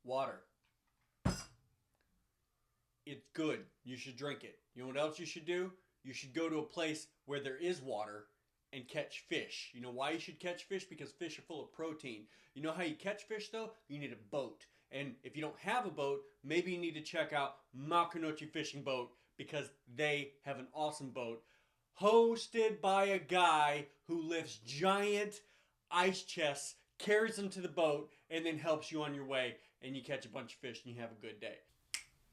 Water. It's good. You should drink it. You know what else you should do? You should go to a place where there is water and catch fish. You know why you should catch fish? Because fish are full of protein. You know how you catch fish though? You need a boat. And if you don't have a boat, maybe you need to check out Makunouchi Fishing Boat because they have an awesome boat hosted by a guy who lifts giant ice chests, carries them to the boat, and then helps you on your way, and you catch a bunch of fish and you have a good day.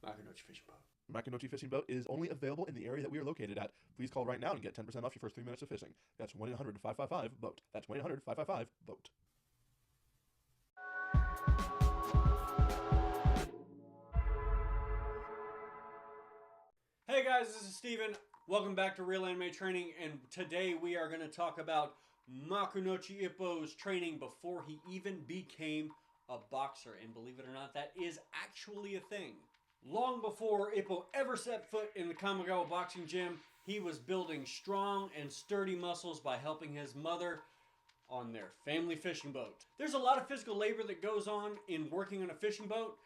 Makunouchi Fishing Boat. Makunouchi Fishing Boat is only available in the area that we are located at. Please call right now and get 10% off your first 3 minutes of fishing. That's 1-800-555-BOAT. That's 1-800-555-BOAT. Hey guys, this is Steven. Welcome back to Real Anime Training, and today we are going to talk about Makunouchi Ippo's training before he even became a boxer. And believe it or not, that is actually a thing. Long before Ippo ever set foot in the Kamigawa boxing gym, he was building strong and sturdy muscles by helping his mother on their family fishing boat. There's a lot of physical labor that goes on in working on a fishing boat.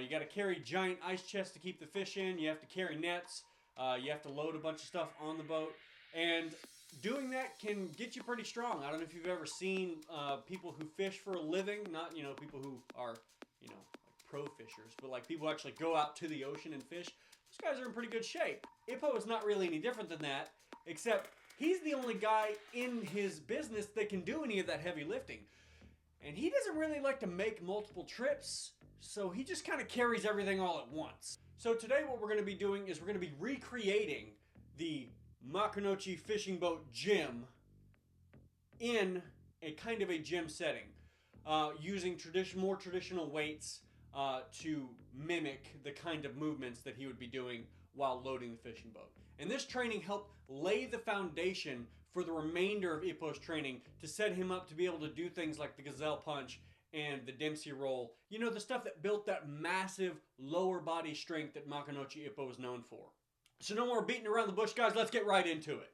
You got to carry giant ice chests to keep the fish in. You have to carry nets. You have to load a bunch of stuff on the boat. And doing that can get you pretty strong. I don't know if you've ever seen people who fish for a living. Not, people who are, like pro fishers. But like people who actually go out to the ocean and fish. Those guys are in pretty good shape. Ippo is not really any different than that. Except he's the only guy in his business that can do any of that heavy lifting. And he doesn't really like to make multiple trips, so he just kind of carries everything all at once. So today what we're going to be doing is we're going to be recreating the Makunouchi Fishing Boat gym in a kind of a gym setting, using more traditional weights to mimic the kind of movements that he would be doing while loading the fishing boat. And this training helped lay the foundation for the remainder of Ippo's training to set him up to be able to do things like the gazelle punch and the Dempsey roll. You know, the stuff that built that massive lower body strength that Makunouchi Ippo was known for. So no more beating around the bush, guys. Let's get right into it.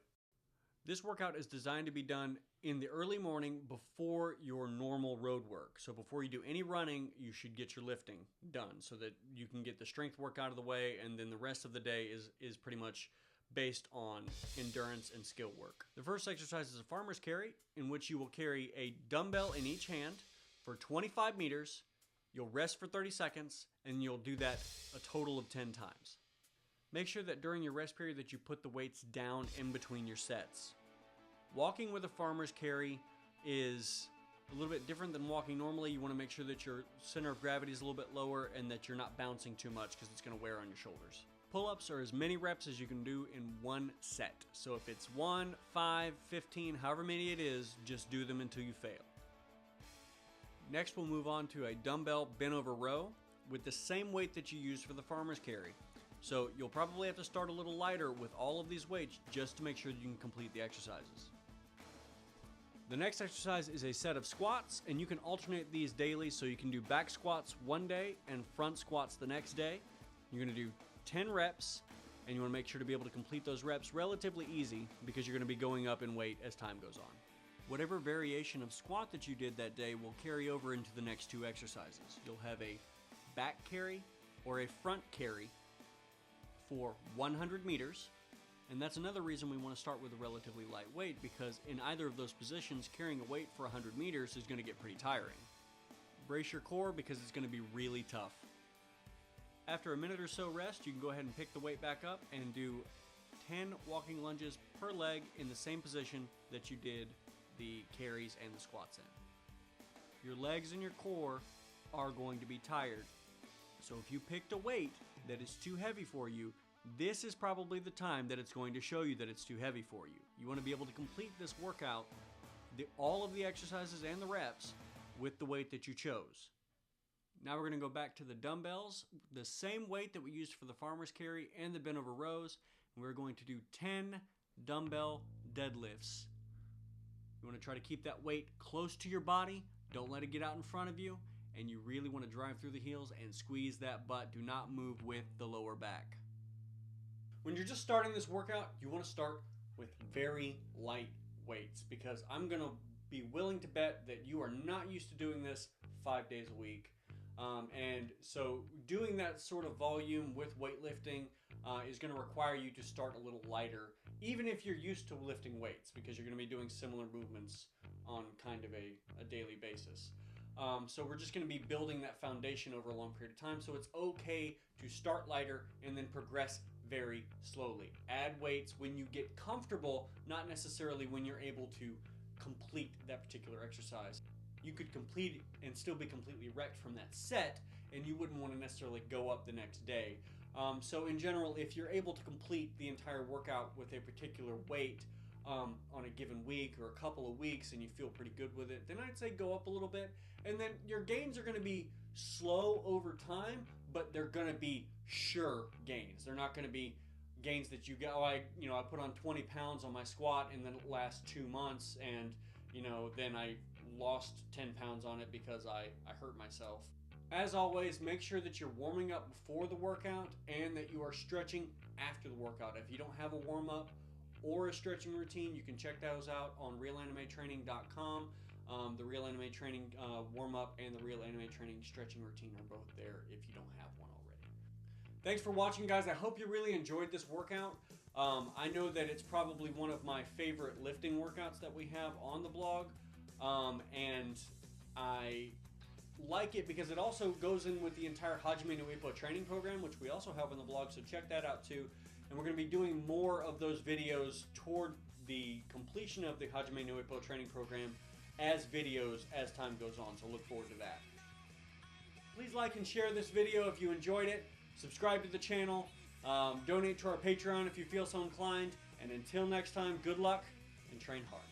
This workout is designed to be done in the early morning before your normal road work. So before you do any running, you should get your lifting done so that you can get the strength work out of the way, and then the rest of the day is pretty much based on endurance and skill work. The first exercise is a farmer's carry, in which you will carry a dumbbell in each hand for 25 meters. You'll rest for 30 seconds, and you'll do that a total of 10 times. Make sure that during your rest period that you put the weights down in between your sets. Walking with a farmer's carry is a little bit different than walking normally. You want to make sure that your center of gravity is a little bit lower and that you're not bouncing too much because it's going to wear on your shoulders. Pull-ups are as many reps as you can do in one set. So if it's 1, 5, 15, however many it is, just do them until you fail. Next, we'll move on to a dumbbell bent over row with the same weight that you use for the farmer's carry. So you'll probably have to start a little lighter with all of these weights just to make sure that you can complete the exercises. The next exercise is a set of squats, and you can alternate these daily, so you can do back squats one day and front squats the next day. You're going to do 10 reps, and you want to make sure to be able to complete those reps relatively easy because you're going to be going up in weight as time goes on. Whatever variation of squat that you did that day will carry over into the next two exercises. You'll have a back carry or a front carry for 100 meters. And that's another reason we want to start with a relatively light weight, because in either of those positions, carrying a weight for 100 meters is going to get pretty tiring. Brace your core because it's going to be really tough. After a minute or so rest, you can go ahead and pick the weight back up and do 10 walking lunges per leg in the same position that you did the carries and the squats in. Your legs and your core are going to be tired. So if you picked a weight that is too heavy for you, this is probably the time that it's going to show you that it's too heavy for you. You want to be able to complete this workout, all of the exercises and the reps, with the weight that you chose. Now we're going to go back to the dumbbells, the same weight that we used for the farmer's carry and the bent over rows. And we're going to do 10 dumbbell deadlifts. You want to try to keep that weight close to your body. Don't let it get out in front of you. And you really want to drive through the heels and squeeze that butt. Do not move with the lower back. When you're just starting this workout, you want to start with very light weights, because I'm going to be willing to bet that you are not used to doing this 5 days a week. And so doing that sort of volume with weightlifting is going to require you to start a little lighter, even if you're used to lifting weights, because you're going to be doing similar movements on kind of a daily basis. So we're just going to be building that foundation over a long period of time. So it's okay to start lighter and then progress very slowly. Add weights when you get comfortable, not necessarily when you're able to complete that particular exercise. You could complete it and still be completely wrecked from that set, and you wouldn't want to necessarily go up the next day. So in general, if you're able to complete the entire workout with a particular weight on a given week or a couple of weeks and you feel pretty good with it, then I'd say go up a little bit. And then your gains are going to be slow over time, but they're going to be sure gains. They're not going to be gains that you go, I put on 20 pounds on my squat and then it lasts 2 months and, then I lost 10 pounds on it because I hurt myself. As always, make sure that you're warming up before the workout and that you are stretching after the workout. If you don't have a warm-up or a stretching routine, you can check those out on realanimetraining.com. The Real Anime Training warm-up and the Real Anime Training stretching routine are both there if you don't have one already. Thanks for watching, guys. I hope you really enjoyed this workout. I know that it's probably one of my favorite lifting workouts that we have on the blog. And I like it because it also goes in with the entire Hajime no Ippo training program, which we also have on the blog, so check that out too. And we're going to be doing more of those videos toward the completion of the Hajime no Ippo training program as videos as time goes on, so look forward to that. Please like and share this video if you enjoyed it. Subscribe to the channel. Donate to our Patreon if you feel so inclined. And until next time, good luck and train hard.